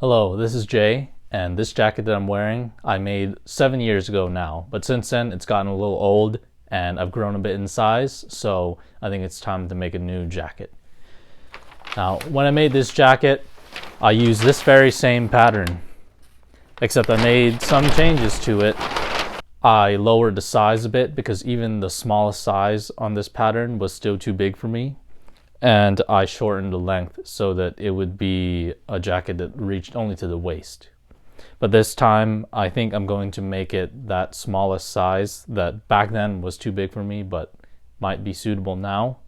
Hello, this is Jay, and this jacket that I'm wearing I made 7 years ago now, but since then it's gotten a little old and I've grown a bit in size, so I think it's time to make a new jacket. Now, when I made this jacket, I used this very same pattern, except I made some changes to it. I lowered the size a bit because even the smallest size on this pattern was still too big for me. And I shortened the length so that it would be a jacket that reached only to the waist. But this time, I think I'm going to make it that smallest size that back then was too big for me, but might be suitable now,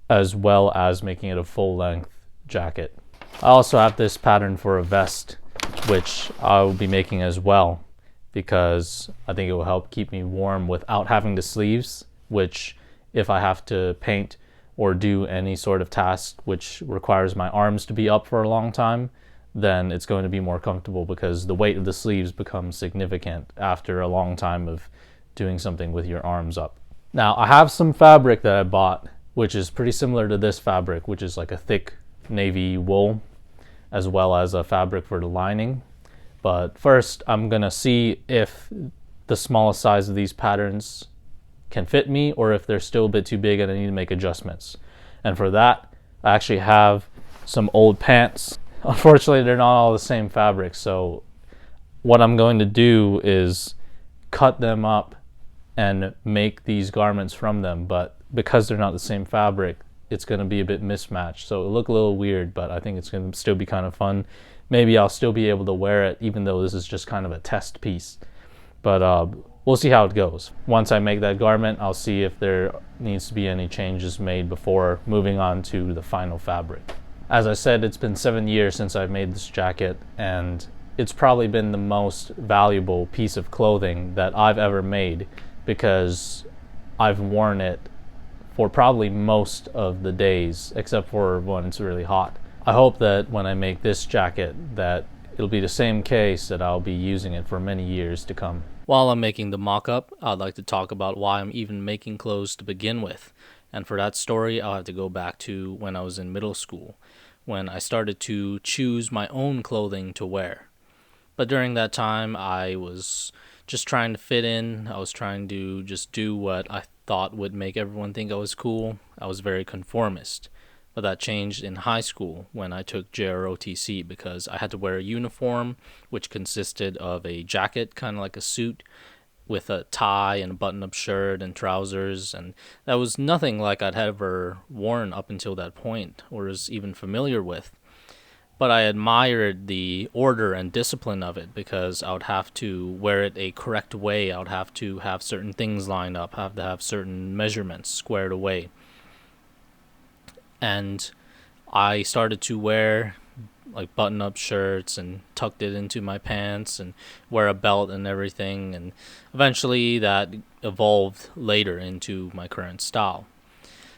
as well as making it a full-length jacket. I also have this pattern for a vest, which I will be making as well, because I think it will help keep me warm without having the sleeves, which if I have to paint or do any sort of task which requires my arms to be up for a long time, then it's going to be more comfortable because the weight of the sleeves becomes significant after a long time of doing something with your arms up. Now, I have some fabric that I bought, which is pretty similar to this fabric, which is like a thick navy wool, as well as a fabric for the lining. But first, I'm gonna see if the smallest size of these patterns can fit me or if they're still a bit too big and I need to make adjustments. And for that, I actually have some old pants. Unfortunately, they're not all the same fabric, so what I'm going to do is cut them up and make these garments from them, but because they're not the same fabric, it's going to be a bit mismatched, so it'll look a little weird, but I think it's going to still be kind of fun. Maybe I'll still be able to wear it even though this is just kind of a test piece, but we'll see how it goes. Once I make that garment, I'll see if there needs to be any changes made before moving on to the final fabric. As I said, it's been 7 years since I've made this jacket, and it's probably been the most valuable piece of clothing that I've ever made because I've worn it for probably most of the days, except for when it's really hot. I hope that when I make this jacket that it'll be the same case that I'll be using it for many years to come. While I'm making the mock-up, I'd like to talk about why I'm even making clothes to begin with. And for that story, I'll have to go back to when I was in middle school, when I started to choose my own clothing to wear. But during that time, I was just trying to fit in. I was trying to just do what I thought would make everyone think I was cool. I was very conformist. But that changed in high school when I took JROTC because I had to wear a uniform which consisted of a jacket, kind of like a suit, with a tie and a button-up shirt and trousers, and that was nothing like I'd ever worn up until that point or was even familiar with. But I admired the order and discipline of it because I would have to wear it a correct way. I would have to have certain things lined up, have to have certain measurements squared away. And I started to wear like button-up shirts and tucked it into my pants and wear a belt and everything, and eventually that evolved later into my current style.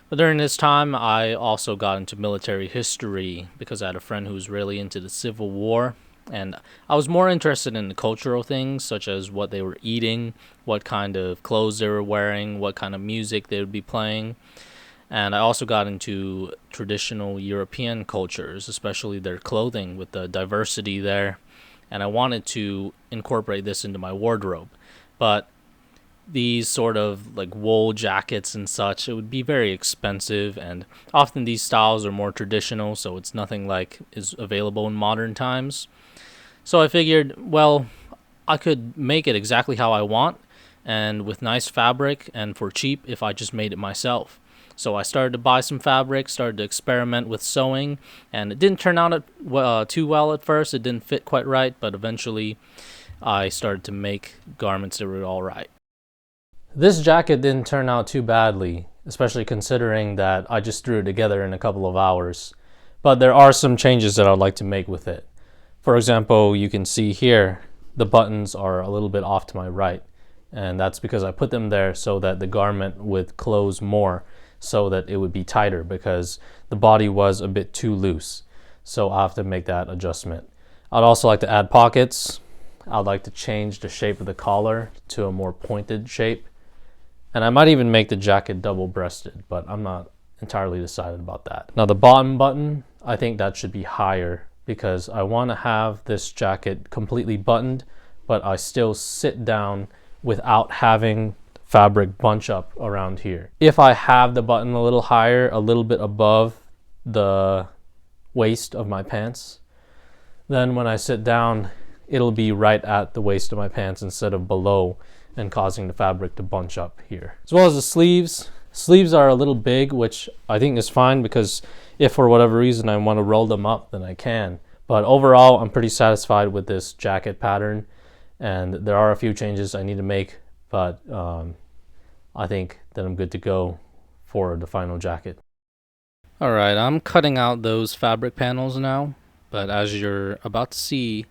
But during this time, I also got into military history because I had a friend who was really into the Civil War, and I was more interested in the cultural things, such as what they were eating, what kind of clothes they were wearing, what kind of music they would be playing. And I also got into traditional European cultures, especially their clothing with the diversity there. And I wanted to incorporate this into my wardrobe. But these sort of like wool jackets and such, it would be very expensive. And often these styles are more traditional, so it's nothing like is available in modern times. So I figured, well, I could make it exactly how I want and with nice fabric and for cheap if I just made it myself. So I started to buy some fabric, started to experiment with sewing, and it didn't turn out too well at first. It didn't fit quite right, but eventually I started to make garments that were all right. This jacket didn't turn out too badly, especially considering that I just threw it together in a couple of hours. But there are some changes that I'd like to make with it. For example, you can see here, the buttons are a little bit off to my right, and that's because I put them there so that the garment would close more, so that it would be tighter because the body was a bit too loose. So I'll have to make that adjustment. I'd also like to add pockets. I'd like to change the shape of the collar to a more pointed shape. And I might even make the jacket double-breasted, but I'm not entirely decided about that. Now the bottom button, I think that should be higher because I want to have this jacket completely buttoned, but I still sit down without having fabric bunch up around here. If I have the button a little higher, a little bit above the waist of my pants, then when I sit down, it'll be right at the waist of my pants instead of below and causing the fabric to bunch up here. As well as the sleeves. Sleeves are a little big, which I think is fine because if for whatever reason I want to roll them up, then I can. But overall, I'm pretty satisfied with this jacket pattern, and there are a few changes I need to make, but I think that I'm good to go for the final jacket. Alright, I'm cutting out those fabric panels now, but as you're about to see,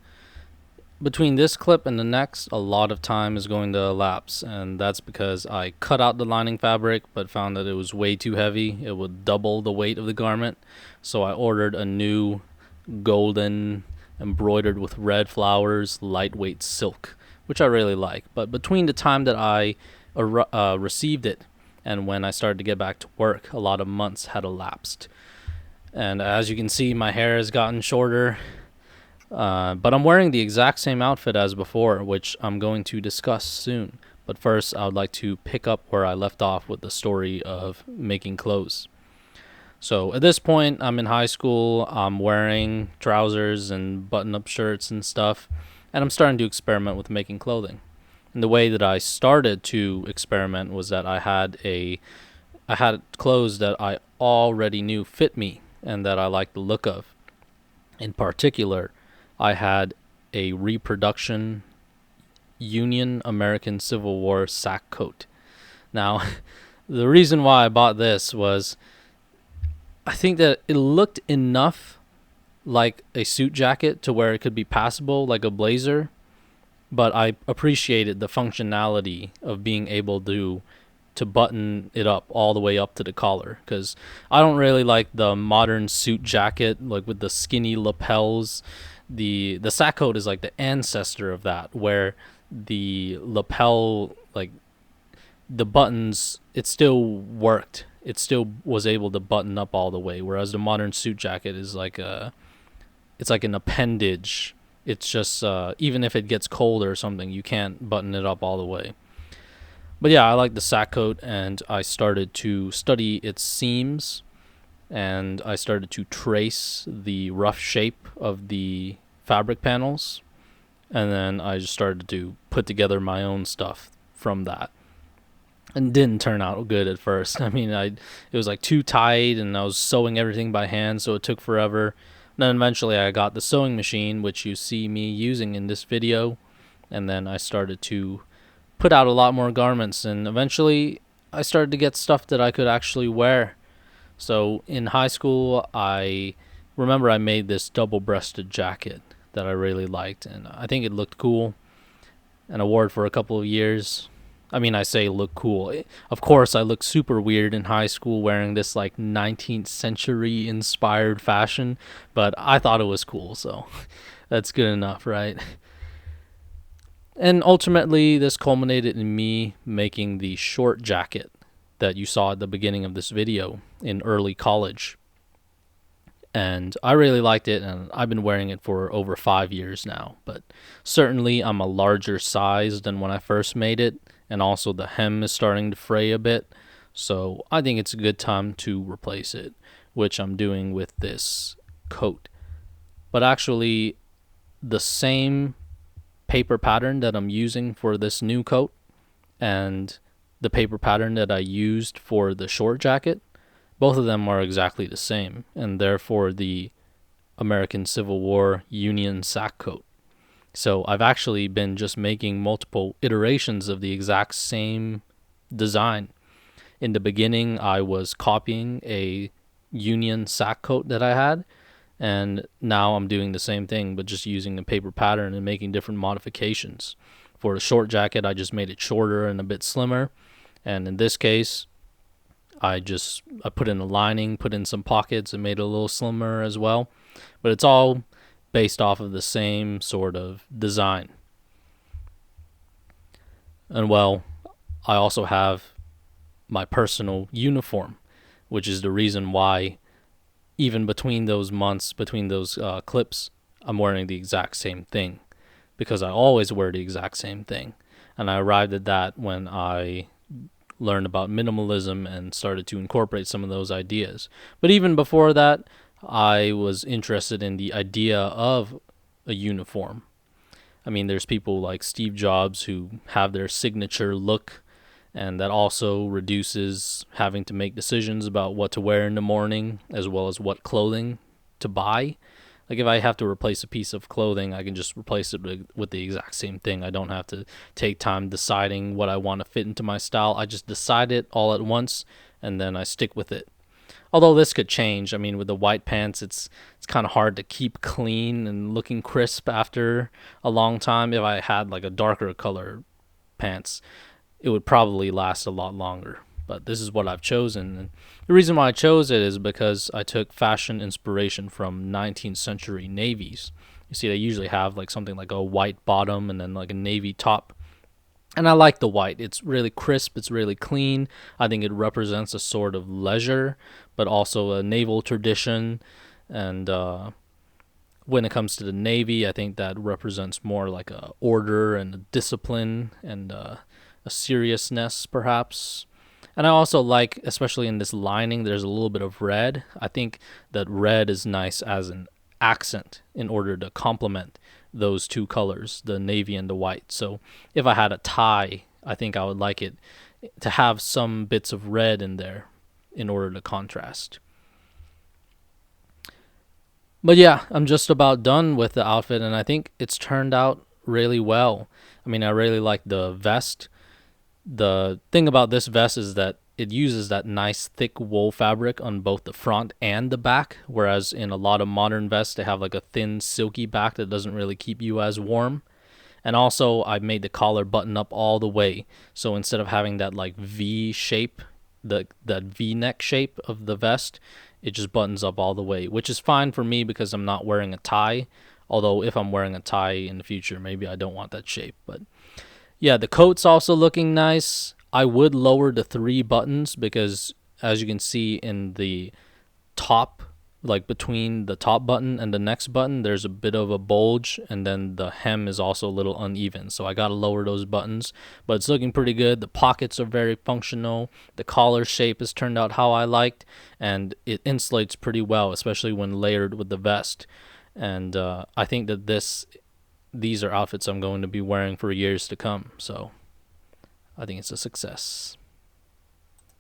between this clip and the next, a lot of time is going to elapse, and that's because I cut out the lining fabric but found that it was way too heavy. It would double the weight of the garment, so I ordered a new golden embroidered with red flowers lightweight silk, which I really like. But between the time that I received it and when I started to get back to work, a lot of months had elapsed, and as you can see, my hair has gotten shorter. But I'm wearing the exact same outfit as before, which I'm going to discuss soon. But first, I would like to pick up where I left off with the story of making clothes. So at this point, I'm in high school, I'm wearing trousers and button-up shirts and stuff, and I'm starting to experiment with making clothing. And the way that I started to experiment was that I had clothes that I already knew fit me and that I liked the look of. In particular, I had a reproduction Union American Civil War sack coat. Now, the reason why I bought this was I think that it looked enough like a suit jacket to where it could be passable, like a blazer, but I appreciated the functionality of being able to button it up all the way up to the collar, because I don't really like the modern suit jacket like with the skinny lapels. The sack coat is like the ancestor of that, where the lapel, like the buttons, it still worked. It still was able to button up all the way, whereas the modern suit jacket is like it's like an appendage. It's just even if it gets cold or something, you can't button it up all the way. But yeah, I like the sack coat, and I started to study its seams, and I started to trace the rough shape of the fabric panels, and then I just started to put together my own stuff from that. And didn't turn out good at first. I mean, it was like too tight, and I was sewing everything by hand, so it took forever. Then eventually I got the sewing machine, which you see me using in this video, and then I started to put out a lot more garments, and eventually I started to get stuff that I could actually wear. So in high school, I remember I made this double-breasted jacket that I really liked, and I think it looked cool, and I wore it for a couple of years. I mean, I say look cool. Of course, I looked super weird in high school wearing this like 19th century inspired fashion, but I thought it was cool, so that's good enough, right? And ultimately, this culminated in me making the short jacket that you saw at the beginning of this video in early college. And I really liked it, and I've been wearing it for over 5 years now. But certainly I'm a larger size than when I first made it, and also the hem is starting to fray a bit. So I think it's a good time to replace it, which I'm doing with this coat. But actually, the same paper pattern that I'm using for this new coat and the paper pattern that I used for the short jacket, both of them are exactly the same, and therefore the American Civil War Union sack coat. So I've actually been just making multiple iterations of the exact same design. In the beginning, I was copying a Union sack coat that I had, and now I'm doing the same thing, but just using the paper pattern and making different modifications. For the short jacket, I just made it shorter and a bit slimmer, and in this case, I put in a lining, put in some pockets, and made it a little slimmer as well. But it's all based off of the same sort of design. And well, I also have my personal uniform, which is the reason why even between those months, between those clips, I'm wearing the exact same thing because I always wear the exact same thing. And I arrived at that when I learned about minimalism and started to incorporate some of those ideas. But even before that, I was interested in the idea of a uniform. I mean, there's people like Steve Jobs who have their signature look, and that also reduces having to make decisions about what to wear in the morning as well as what clothing to buy. Like if I have to replace a piece of clothing, I can just replace it with the exact same thing. I don't have to take time deciding what I want to fit into my style. I just decide it all at once and then I stick with it. Although this could change. I mean, with the white pants, it's kind of hard to keep clean and looking crisp after a long time. If I had like a darker color pants, it would probably last a lot longer. But this is what I've chosen. And the reason why I chose it is because I took fashion inspiration from 19th century navies. You see, they usually have like something like a white bottom and then like a navy top. And I like the white. It's really crisp. It's really clean. I think it represents a sort of leisure, but also a naval tradition. And when it comes to the Navy, I think that represents more like a order and a discipline and a seriousness, perhaps. And I also like, especially in this lining, there's a little bit of red. I think that red is nice as an accent in order to complement those two colors, the navy and the white. So if I had a tie, I think I would like it to have some bits of red in there in order to contrast. But yeah, I'm just about done with the outfit, and I think it's turned out really well. I mean, I really like the vest. The thing about this vest is that it uses that nice thick wool fabric on both the front and the back, whereas in a lot of modern vests they have like a thin silky back that doesn't really keep you as warm. And also I made the collar button up all the way, so instead of having that like V shape, that V neck shape of the vest, it just buttons up all the way, which is fine for me because I'm not wearing a tie. Although if I'm wearing a tie in the future, maybe I don't want that shape. But yeah, the coat's also looking nice. I would lower the 3 buttons because, as you can see in the top, like between the top button and the next button, there's a bit of a bulge, and then the hem is also a little uneven. So I got to lower those buttons, but it's looking pretty good. The pockets are very functional. The collar shape has turned out how I liked, and it insulates pretty well, especially when layered with the vest. And I think that these are outfits I'm going to be wearing for years to come. So I think it's a success.